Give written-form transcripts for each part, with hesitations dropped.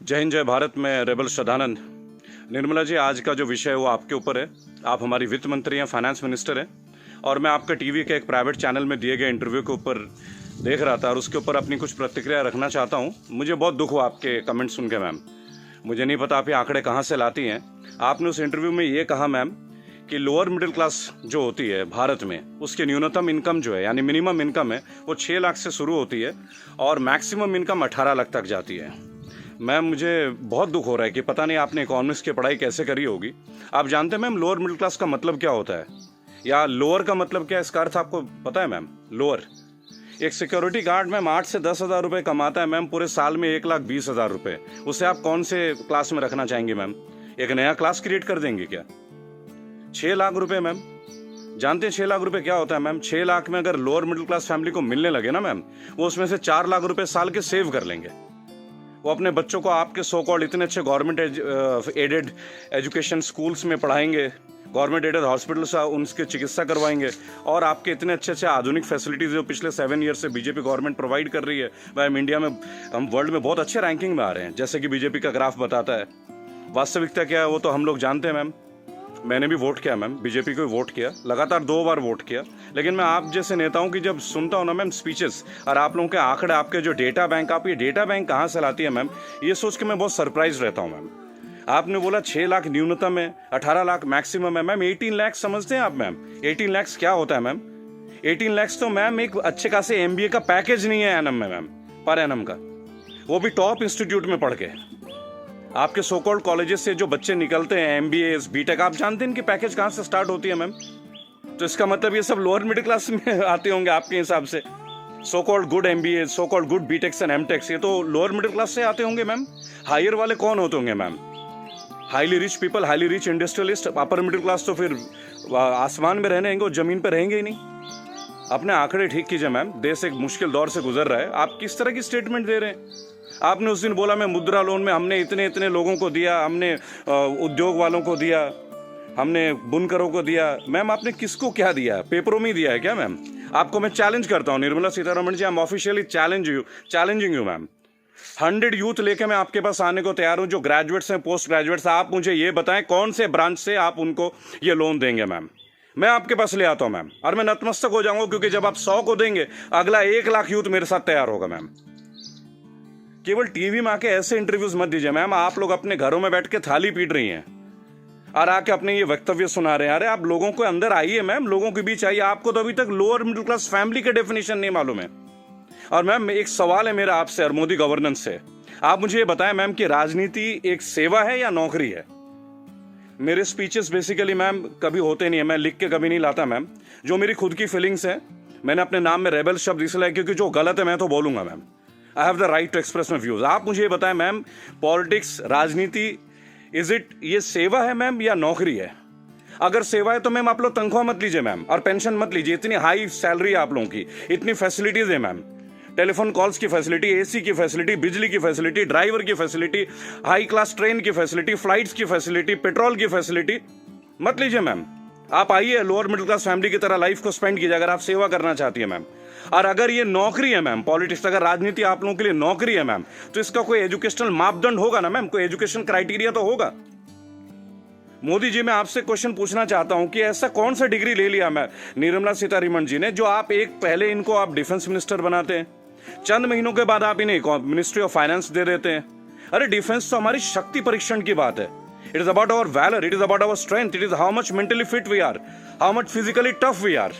जय हिंद जय भारत में रेबल श्रद्धानंद। निर्मला जी, आज का जो विषय है वो आपके ऊपर है। आप हमारी वित्त मंत्री हैं, फाइनेंस मिनिस्टर हैं, और मैं आपके टीवी के एक प्राइवेट चैनल में दिए गए इंटरव्यू के ऊपर देख रहा था और उसके ऊपर अपनी कुछ प्रतिक्रिया रखना चाहता हूँ। मुझे बहुत दुख हुआ आपके कमेंट सुन के मैम। मुझे नहीं पता आप ये आंकड़े कहाँ से लाती हैं। आपने उस इंटरव्यू में ये कहा मैम कि लोअर मिडिल क्लास जो होती है भारत में, उसकी न्यूनतम इनकम जो है यानी मिनिमम इनकम है वो 6 लाख से शुरू होती है और मैक्सिमम इनकम 18 लाख तक जाती है। मैम, मुझे बहुत दुख हो रहा है कि पता नहीं आपने इकोनॉमिक्स की पढ़ाई कैसे करी होगी। आप जानते हैं मैम लोअर मिडिल क्लास का मतलब क्या होता है, या लोअर का मतलब क्या है, इसका अर्थ आपको पता है मैम? लोअर, एक सिक्योरिटी गार्ड मैम 8 से 10 हज़ार रुपये कमाता है मैम पूरे साल में 1,20,000 रुपये। उसे आप कौन से क्लास में रखना चाहेंगे मैम? एक नया क्लास क्रिएट कर देंगे क्या? 6 लाख रुपए मैम, जानते हैं 6 लाख रुपए क्या होता है मैम? 6 लाख में अगर लोअर मिडिल क्लास फैमिली को मिलने लगे ना मैम, वो उसमें से 4 लाख रुपए साल के सेव कर लेंगे। वो अपने बच्चों को आपके सो कॉल्ड इतने अच्छे गवर्नमेंट एडेड एजुकेशन स्कूल्स में पढ़ाएंगे, गवर्नमेंट एडेड हॉस्पिटल से उनकी चिकित्सा करवाएंगे, और आपके इतने अच्छे अच्छे आधुनिक फैसिलिटीज़ जो पिछले 7 ईयर से बीजेपी गवर्नमेंट प्रोवाइड कर रही है, वह हम इंडिया में, हम वर्ल्ड में बहुत अच्छे रैंकिंग में आ रहे हैं, जैसे कि बीजेपी का ग्राफ बताता है। वास्तविकता क्या है वो तो हम लोग जानते हैं मैम। मैंने भी वोट किया मैम, बीजेपी को वोट किया, लगातार 2 बार वोट किया। लेकिन मैं आप जैसे नेताओं की जब सुनता हूँ ना मैम स्पीचेस, और आप लोगों के आंकड़े, आपके जो डेटा बैंक, आप ये डेटा बैंक कहाँ से लाती है मैम, ये सोच के मैं बहुत सरप्राइज रहता हूँ मैम। आपने बोला 6 लाख न्यूनतम है, 18 लाख मैक्सिमम है मैम। 18 लाख समझते हैं आप मैम? 18 लाख क्या होता है मैम? 18 लाख तो मैम एक अच्छे खासे MBA का पैकेज नहीं है एनम में मैम, पर एनम का, वो भी टॉप इंस्टीट्यूट में पढ़ के। आपके सो कॉल्ड कॉलेजेस से जो बच्चे निकलते हैं MBA BTech, आप जानते हैं इनकी पैकेज कहाँ से स्टार्ट होती है मैम? तो इसका मतलब ये सब लोअर मिडिल क्लास में आते होंगे आपके हिसाब से। So called good MBA, so called good BTechs and MTechs, ये तो लोअर मिडिल क्लास से आते होंगे मैम। हायर वाले कौन होते होंगे ma'am? Highly rich people, highly rich industrialist. Upper middle class तो फिर आसमान में रहने और जमीन पर रहेंगे ही नहीं। अपने आंकड़े ठीक कीजिए मैम, देश एक मुश्किल दौर से गुजर रहा है। आप किस तरह की स्टेटमेंट दे रहे हैं? आपने उस दिन बोला मैं मुद्रा लोन में हमने इतने इतने लोगों को दिया, हमने उद्योग वालों को दिया, हमने बुनकरों को दिया। मैम आपने किसको क्या दिया? पेपरों में दिया है क्या मैम? आपको मैं चैलेंज करता हूँ Nirmala Sitharaman ji, I am officially challenging you ma'am. 100 youth लेके मैं आपके पास आने को तैयार हूँ, जो ग्रेजुएट्स हैं, पोस्ट ग्रेजुएट्स। आप मुझे ये बताएं कौन से ब्रांच से आप उनको ये लोन देंगे मैम। मैं आपके पास ले आता हूँ मैम, और मैं नतमस्तक हो जाऊंगा, क्योंकि जब आप 100 को देंगे, अगला 1 लाख यूथ मेरे साथ तैयार होगा मैम। केवल टीवी में आके ऐसे इंटरव्यूज मत दीजिए मैम। आप लोग अपने घरों में बैठ के थाली पीट रही हैं और आके अपने ये वक्तव्य सुना रहे हैं। अरे आप लोगों को अंदर आइए मैम, लोगों के बीच आइए। आपको तो अभी तक लोअर मिडिल क्लास फैमिली के डेफिनेशन नहीं मालूम है। और मैम एक सवाल है मेरा आपसे और मोदी गवर्नेंस से, आप मुझे ये बताएं मैम कि राजनीति एक सेवा है या नौकरी है? मेरे स्पीचेस बेसिकली मैम कभी होते नहीं है, मैं लिख के कभी नहीं लाता मैम। जो मेरी खुद की फीलिंग्स है, मैंने अपने नाम में रेबल शब्द इसलिए क्योंकि जो गलत है मैं तो बोलूंगा ma'am. I have the right to express my views. आप मुझे ये बताएं मैम, पॉलिटिक्स, राजनीति, इज इट ये सेवा है मैम या नौकरी है? अगर सेवा है तो मैम आप लोग तनख्वाह मत लीजिए मैम, और पेंशन मत लीजिए। इतनी हाई सैलरी है आप लोगों की, इतनी फैसिलिटीज है मैम, टेलीफोन कॉल्स की फैसिलिटी, AC की फैसिलिटी, बिजली की फैसिलिटी, ड्राइवर की फैसिलिटी, हाई क्लास ट्रेन की फैसिलिटी, फ्लाइट्स की फैसिलिटी, पेट्रोल की फैसिलिटी। मत लीजिए मैम। आप आइए लोअर मिडिल क्लास फैमिली की तरह लाइफ को स्पेंड कीजिए, अगर आप सेवा करना चाहती है मैम। और अगर ये नौकरी है मैम, पॉलिटिक्स, अगर राजनीति आप लोगों के लिए नौकरी है मैम, तो इसका कोई एजुकेशनल मापदंड होगा ना मैम, कोई एजुकेशन क्राइटेरिया तो होगा। मोदी जी, मैं आपसे क्वेश्चन पूछना चाहता हूं कि ऐसा कौन सा डिग्री ले लिया मैं निर्मला सीतारमण जी ने, जो आप एक पहले इनको आप डिफेंस मिनिस्टर बनाते हैं, चंद महीनों के बाद आप इन्हें मिनिस्ट्री ऑफ फाइनेंस दे देते हैं। अरे डिफेंस तो हमारी शक्ति परीक्षण की बात है। It is about our valour, it is about our strength, it is how much mentally fit we are, how much physically tough we are.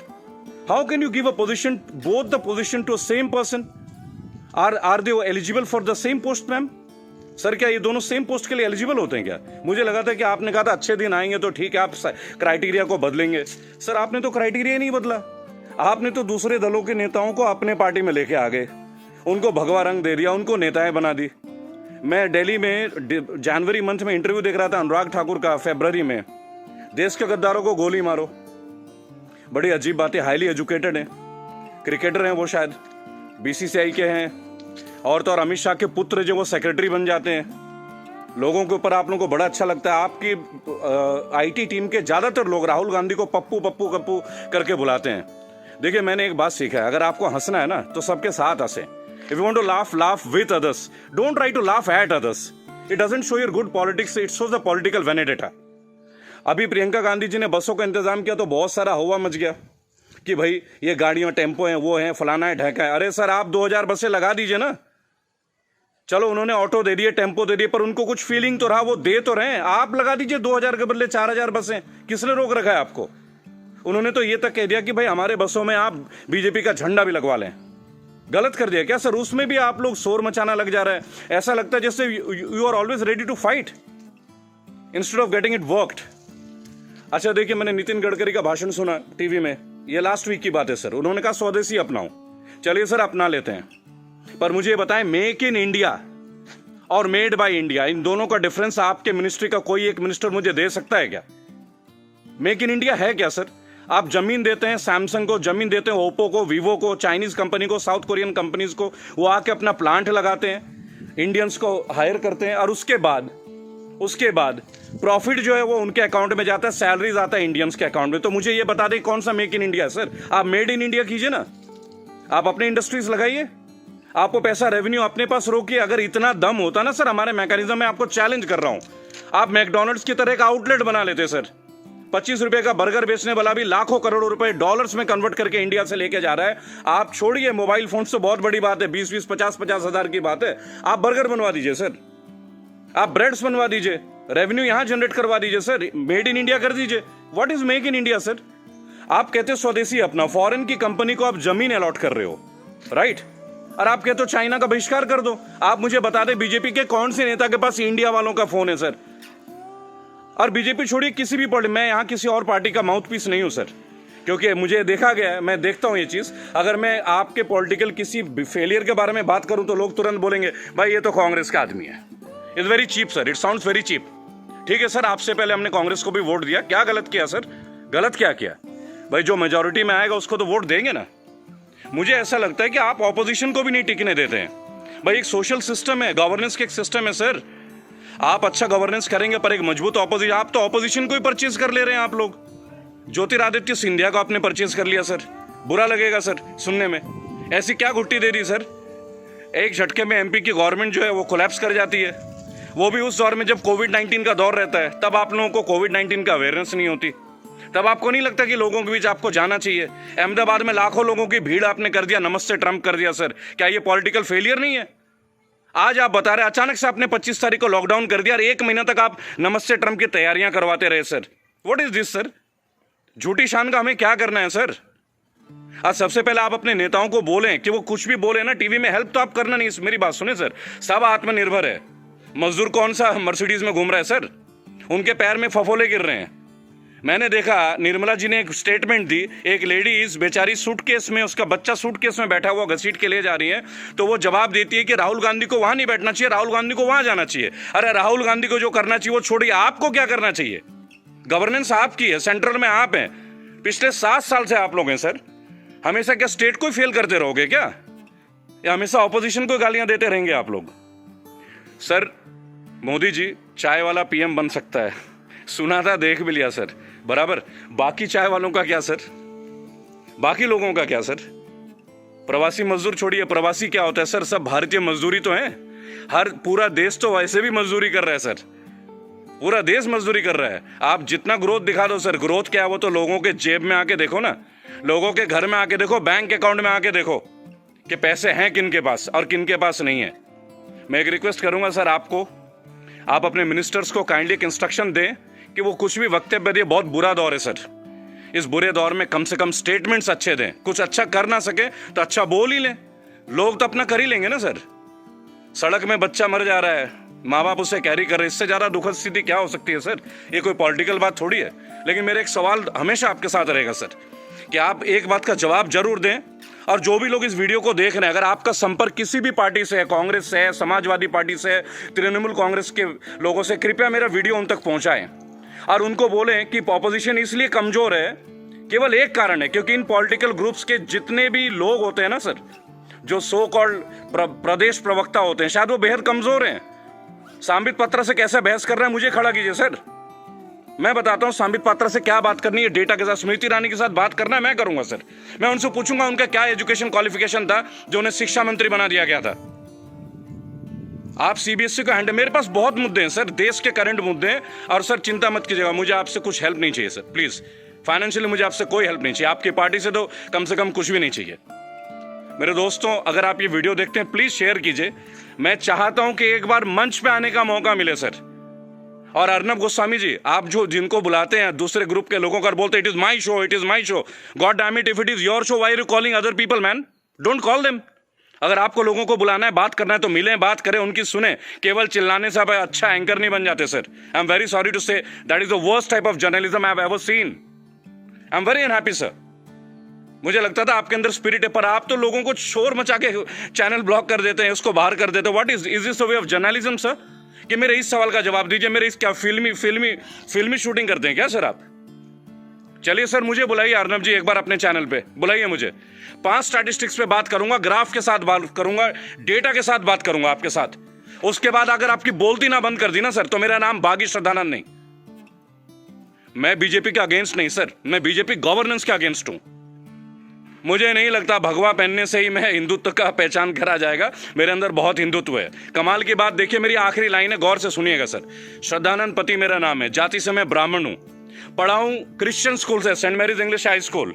How can you give a position, both the position to a same person? Are they eligible for the same post, ma'am? Sir क्या ये दोनों same post के लिए eligible होते हैं क्या? मुझे लगा था कि आपने कहा था अच्छे दिन आएंगे तो ठीक है, आप क्राइटेरिया को बदलेंगे। सर आपने तो क्राइटेरिया नहीं बदला, आपने तो दूसरे दलों के नेताओं को अपने पार्टी में लेके आ गए, उनको भगवा रंग दे दिया, उनको नेताएं बना दी। मैं दिल्ली में जनवरी मंथ में इंटरव्यू देख रहा था अनुराग ठाकुर का, फरवरी में, देश के गद्दारों को गोली मारो। बड़ी अजीब बात है, हाईली एजुकेटेड हैं, क्रिकेटर हैं वो, शायद BCCI के हैं, और तो और अमित शाह के पुत्र जो वो सेक्रेटरी बन जाते हैं। लोगों के ऊपर आप लोगों को बड़ा अच्छा लगता है। आपकी IT टीम के ज़्यादातर लोग राहुल गांधी को पप्पू पप्पू कप्पू करके बुलाते हैं। देखिए मैंने एक बात सीखा है, अगर आपको हंसना है ना तो सबके साथ हंसें। If you want to laugh, laugh with others. Don't try to laugh at others. It doesn't show your good politics, it shows the political vendetta. अभी प्रियंका गांधी जी ने बसों का इंतजाम किया तो बहुत सारा हवा मच गया कि भाई ये गाड़ियों टेम्पो हैं, वो हैं, फलाना है, ढहका है। अरे सर, आप 2000 बसें लगा दीजिए ना। चलो उन्होंने ऑटो दे दिए, टेम्पो दे दिए, पर उनको कुछ फीलिंग तो रहा, वो दे तो रहे हैं। आप लगा दीजिए 2000 के बदले 4000 बसें। किसने रोक रखा है आपको? उन्होंने तो ये तक कह दिया कि भाई हमारे बसों में आप बीजेपी का झंडा भी लगवा लें। गलत कर दिया क्या सर? उसमें भी आप लोग शोर मचाना लग जा रहे हैं। ऐसा लगता है जैसे you are always ready to fight instead of getting it worked. अच्छा देखिए, मैंने नितिन गडकरी का भाषण सुना टीवी में, ये लास्ट वीक की बात है सर। उन्होंने कहा स्वदेशी अपनाओ। चलिए सर, अपना लेते हैं, पर मुझे ये बताएं, मेक इन इंडिया और मेड बाय इंडिया, इन दोनों का डिफरेंस आपके मिनिस्ट्री का कोई एक मिनिस्टर मुझे दे सकता है क्या? मेक इन इंडिया है क्या सर? आप जमीन देते हैं सैमसंग को, जमीन देते हैं ओप्पो को, वीवो को, चाइनीज कंपनी को, साउथ कोरियन कंपनीज को, वो आके अपना प्लांट लगाते हैं, इंडियंस को हायर करते हैं, और उसके बाद प्रॉफिट जो है वो उनके अकाउंट में जाता है, सैलरीज आता है इंडियंस के अकाउंट में। तो मुझे ये बता दें कौन सा मेक इन इंडिया है सर? आप मेड इन इंडिया कीजिए ना, आप अपने इंडस्ट्रीज लगाइए, आपको पैसा रेवेन्यू अपने पास रोकिए। अगर इतना दम होता ना सर हमारे मैकेनिज्म में, आपको चैलेंज कर रहा हूं, आप मैकडोनल्ड्स की तरह एक आउटलेट बना लेते सर। 25 रुपए का बर्गर बेचने वाला भी लाखों करोड़ों रुपए डॉलर्स में कन्वर्ट करके इंडिया से लेके जा रहा है। आप छोड़िए मोबाइल फोन तो बहुत बड़ी बात है, 20-20, 50-50 हजार की बात है। आप बर्गर बनवा दीजिए सर, आप ब्रेड्स बनवा दीजिए, रेवेन्यू यहां जनरेट करवा दीजिए सर, मेड इन इंडिया कर दीजिए। What is make in India sir? आप कहते हो स्वदेशी अपना, फॉरेन की कंपनी को आप जमीन अलॉट कर रहे हो, राइट? और आप कहते हो चाइना का बहिष्कार कर दो। आप मुझे बता दें बीजेपी के कौन से नेता के पास इंडिया वालों का फोन है सर? और बीजेपी छोड़िए, किसी भी पार्टी, मैं यहां किसी और पार्टी का माउथ पीस नहीं हूं सर, क्योंकि मुझे देखा गया है, मैं देखता हूं ये चीज। अगर मैं आपके पॉलिटिकल किसी फेलियर के बारे में बात करूं तो लोग तुरंत बोलेंगे भाई ये तो कांग्रेस का आदमी है। It's very cheap sir, it sounds very cheap. ठीक है सर, आपसे पहले हमने कांग्रेस को भी वोट दिया, क्या गलत किया सर? गलत क्या किया भाई? जो मेजोरिटी में आएगा उसको तो वोट देंगे ना। मुझे ऐसा लगता है कि आप ऑपोजिशन को भी नहीं टिकने देते हैं। भाई एक सोशल सिस्टम है, गवर्नेंस का एक सिस्टम है सर। आप अच्छा गवर्नेंस करेंगे पर एक मजबूत ऑपोजिशन, आप तो ऑपोजिशन को ही परचेज कर ले रहे हैं आप लोग। ज्योतिरादित्य सिंधिया को आपने परचेज कर लिया सर, बुरा लगेगा सर सुनने में। ऐसी क्या घुट्टी दे दी सर? एक झटके में एमपी की गवर्नमेंट जो है वो कोलैप्स कर जाती है, वो भी उस दौर में जब कोविड-19 का दौर रहता है। तब आप लोगों को कोविड-19 का अवेयरनेस नहीं होती, तब आपको नहीं लगता कि लोगों के बीच आपको जाना चाहिए। अहमदाबाद में लाखों लोगों की भीड़ आपने कर दिया, नमस्ते ट्रंप कर दिया सर। क्या ये पॉलिटिकल फेलियर नहीं है? आज आप बता रहे अचानक से आपने 25 तारीख को लॉकडाउन कर दिया और 1 महीना तक आप नमस्ते ट्रंप की तैयारियां करवाते रहे sir. What is this sir? झूठी शान का हमें क्या करना है सर? आज सबसे पहले आप अपने नेताओं को बोलें कि वो कुछ भी बोले ना टीवी में, हेल्प तो आप करना नहीं। मेरी बात सुने सर, सब आत्मनिर्भर है। मजदूर कौन सा मर्सिडीज में घूम रहा है सर? उनके पैर में फफोले गिर रहे हैं। मैंने देखा निर्मला जी ने एक स्टेटमेंट दी, एक लेडीज बेचारी सूटकेस में, उसका बच्चा सूटकेस में बैठा हुआ घसीट के ले जा रही है, तो वो जवाब देती है कि राहुल गांधी को वहां नहीं बैठना चाहिए, राहुल गांधी को वहां जाना चाहिए। अरे राहुल गांधी को जो करना चाहिए वो छोड़िए, आपको क्या करना चाहिए? गवर्नेंस आपकी है, सेंट्रल में आप हैं, पिछले 7 साल से आप लोग हैं सर। हमेशा क्या स्टेट को ही फेल करते रहोगे क्या, या हमेशा ऑपोजिशन को गालियां देते रहेंगे आप लोग? सर मोदी जी चाय वाला पीएम बन सकता है, सुना था, देख भी लिया सर, बराबर। बाकी चाय वालों का क्या सर? बाकी लोगों का क्या सर? प्रवासी मजदूर छोड़िए, प्रवासी क्या होता है सर? सब भारतीय मजदूरी तो है। हर पूरा देश तो वैसे भी मजदूरी कर रहा है सर, पूरा देश मजदूरी कर रहा है। आप जितना ग्रोथ दिखा दो सर, ग्रोथ क्या है वो तो लोगों के जेब में आके देखो ना, लोगों के घर में आके देखो, बैंक अकाउंट में आके देखो कि पैसे हैं किन के पास और किन के पास नहीं है। मैं एक रिक्वेस्ट करूंगा सर आपको, आप अपने मिनिस्टर्स को काइंडली एक इंस्ट्रक्शन दें कि वो कुछ भी वक्तव्य दें। बहुत बुरा दौर है सर, इस बुरे दौर में कम से कम स्टेटमेंट्स अच्छे दें। कुछ अच्छा कर ना सके तो अच्छा बोल ही लें, लोग तो अपना कर ही लेंगे ना सर। सड़क में बच्चा मर जा रहा है, माँ बाप उसे कैरी कर रहे, इससे ज्यादा दुखद स्थिति क्या हो सकती है सर? ये कोई पॉलिटिकल बात थोड़ी है। लेकिन मेरा एक सवाल हमेशा आपके साथ रहेगा सर, कि आप एक बात का जवाब जरूर दें। और जो भी लोग इस वीडियो को देख रहे हैं, अगर आपका संपर्क किसी भी पार्टी से है, कांग्रेस से है, समाजवादी पार्टी से है, तृणमूल कांग्रेस के लोगों से, कृपया मेरा वीडियो उन तक पहुंचाएं और उनको बोलें कि ऑपोजिशन इसलिए कमजोर है, केवल एक कारण है, क्योंकि इन पॉलिटिकल ग्रुप्स के जितने भी लोग होते हैं ना सर, जो सो कॉल्ड प्रदेश प्रवक्ता होते हैं, शायद वो बेहद कमजोर हैं। सांबित पात्रा से कैसे बहस कर रहे हैं, मुझे खड़ा कीजिए सर, मैं बताता हूं सांबित पात्रा से क्या बात करनी है, डेटा के साथ। स्मृति ईरानी के साथ बात करना है, मैं करूंगा सर। मैं उनसे पूछूंगा उनका क्या एजुकेशन क्वालिफिकेशन था जो उन्हें शिक्षा मंत्री बना दिया गया था। आप सीबीएसई को हैंडल, मेरे पास बहुत मुद्दे हैं सर, देश के करंट मुद्दे हैं। और सर चिंता मत कीजिएगा, मुझे आपसे कुछ हेल्प नहीं चाहिए सर, प्लीज फाइनेंशियली मुझे आपसे कोई हेल्प नहीं चाहिए, आपकी पार्टी से तो कम से कम कुछ भी नहीं चाहिए। मेरे दोस्तों, अगर आप ये वीडियो देखते हैं प्लीज शेयर कीजिए। मैं चाहता हूं कि एक बार मंच पे आने का मौका मिले सर। और अर्नब गोस्वामी जी, आप जो जिनको बुलाते हैं दूसरे ग्रुप के लोगों का, बोलते it is my show, it is my show, god damn it, if it is your show why are you calling other people man? Don't call them. अगर आपको लोगों को बुलाना है, बात करना है तो मिलें, बात करें, उनकी सुने। केवल चिल्लाने से आप अच्छा एंकर नहीं बन जाते sir. I am very sorry to say, that is the worst type of journalism I have ever seen. I am very unhappy sir. मुझे लगता था आपके अंदर स्पिरिट है, पर आप तो लोगों को शोर मचा के चैनल ब्लॉक कर देते हैं, उसको बाहर कर देते हैं। What is this way of journalism sir? कि मेरे इस सवाल का जवाब दीजिए। मेरे इस क्या फिल्मी शूटिंग करते हैं क्या सर आप? चलिए सर, मुझे बुलाइए अर्नब जी एक बार अपने चैनल पे, बुलाइए मुझे। 5 स्टैटिस्टिक्स पे बात करूंगा, ग्राफ के साथ बात करूंगा, डेटा के साथ बात करूंगा आपके साथ। उसके बाद अगर आपकी बोलती ना बंद कर दी ना सर, तो मेरा नाम बागी श्रद्धानंद नहीं। मैं बीजेपी के अगेंस्ट नहीं सर, मैं बीजेपी गवर्नेंस के अगेंस्ट हूं। मुझे नहीं लगता भगवा पहनने से ही मैं हिंदुत्व का पहचान करा जाएगा। मेरे अंदर बहुत हिंदुत्व है। कमाल की बात देखिए, मेरी आखिरी लाइन है, गौर से सुनिएगा सर। श्रद्धानंद पति मेरा नाम है, जाति से मैं ब्राह्मण हूं, पढ़ा हूं क्रिश्चियन स्कूल से, Saint Mary's English high school,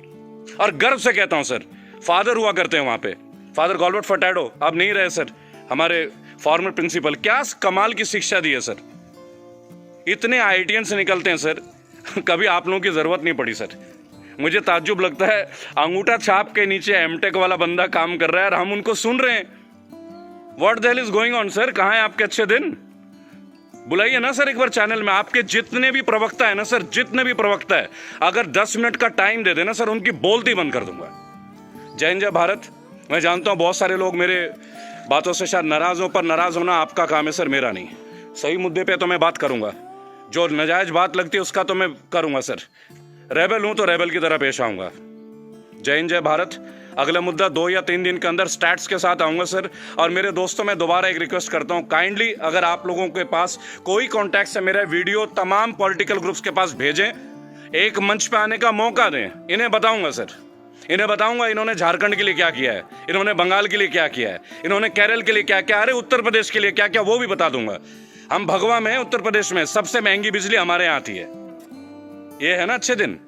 और गर्व से कहता हूं सर, फादर हुआ करते हैं वहां पे, फादर गॉलबर्ट फर्टैडो, अब नहीं रहे सर, हमारे फॉर्मर प्रिंसिपल। क्या कमाल की शिक्षा दी है सर। इतने आईआईटीएन से निकलते हैं सर, कभी आप लोगों की जरूरत नहीं पड़ी सर। मुझे ताज्जुब लगता है, अंगूठा छाप के नीचे एमटेक वाला बंदा काम कर रहा है और हम उनको सुन रहे हैं। What the hell is going on sir? कहां है आपके अच्छे दिन? बुलाइए ना सर एक बार चैनल में। आपके जितने भी प्रवक्ता है ना सर, जितने भी प्रवक्ता है, अगर 10 मिनट का टाइम दे देना सर, उनकी बोलती बंद कर दूंगा। जय हिंद, जय भारत। मैं जानता हूं बहुत सारे लोग मेरे बातों से शायद नाराज हो, पर नाराज होना आपका काम है सर, मेरा नहीं। सही मुद्दे पे तो मैं बात करूंगा, जो नाजायज बात लगती है उसका तो मैं करूंगा सर। रेबल हूं तो रेबल की तरह पेश आऊंगा। जय हिंद, जय भारत। अगला मुद्दा 2 या 3 दिन के अंदर स्टैट्स के साथ आऊंगा सर। और मेरे दोस्तों, मैं दोबारा एक रिक्वेस्ट करता हूं, काइंडली अगर आप लोगों के पास कोई कॉन्टैक्ट है, मेरा वीडियो तमाम पॉलिटिकल ग्रुप्स के पास भेजें, एक मंच पे आने का मौका दें। इन्हें बताऊंगा सर, इन्हें बताऊंगा इन्होंने झारखंड के लिए क्या किया है, इन्होंने बंगाल के लिए क्या किया है, इन्होंने केरल के लिए क्या क्या, अरे उत्तर प्रदेश के लिए क्या क्या, वो भी बता दूंगा। हम भगवा में, उत्तर प्रदेश में सबसे महंगी बिजली हमारे यहाँ आती है। ये है ना अच्छे दिन।